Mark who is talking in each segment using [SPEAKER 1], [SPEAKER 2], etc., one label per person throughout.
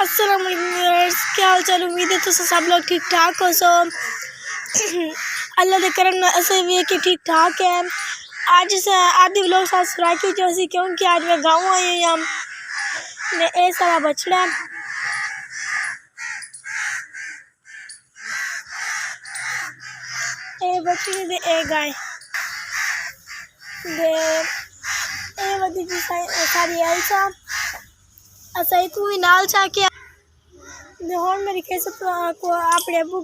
[SPEAKER 1] अस्सलाम वालेकुम व्यूअर्स, क्या हाल चाल। उम्मीद है तो सब लोग ठीक ठाक हो। सो अल्लाह के करम नाल असें भी कि ठीक ठाक है। आज आदि व्लॉग साथ सुराखी जो सी क्योंकि आज मैं गाँव आई हुई हूँ ने ए सारा बछड़ा ए बछड़ी दे ए गाय दे ए वदी जी सारी आई सा असई तू भी नाल चा के दे होन मेरी कैसे को आपड़े अबू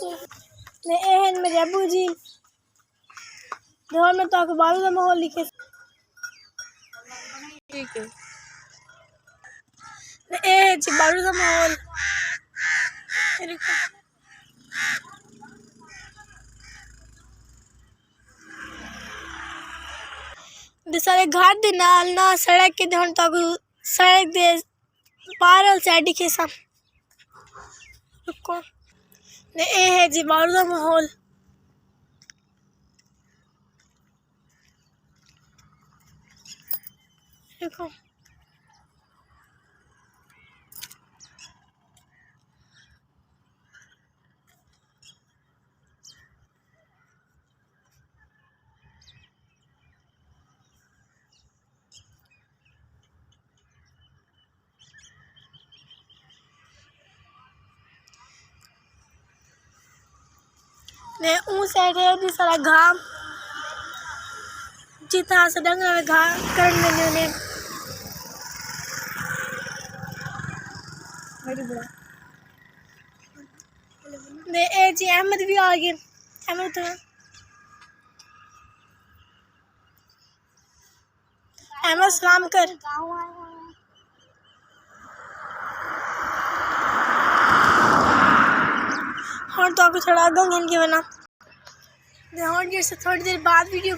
[SPEAKER 1] को ने एहन मेरे अबू जी दे होन में तो आपको बालू का माहौल लिखे
[SPEAKER 2] ठीक है।
[SPEAKER 1] ने ए जी बालू का माहौल दे सारे घर दे नाल ना सड़क के होन तो सड़क दे पारल साइड के सब रुको ने ए है जी बालू का माहौल देखो ने ऊ साइड है भी सारा घाम जितना से डंगा में घाम कर ने बड़ी बड़ा ने ए जी अहमद भी आ गए। अहमद तो अहमद सलाम कर हाँ तो आपको थोड़ा गंगन के बना दे हाँ जी से थोड़ी देर बाद वीडियो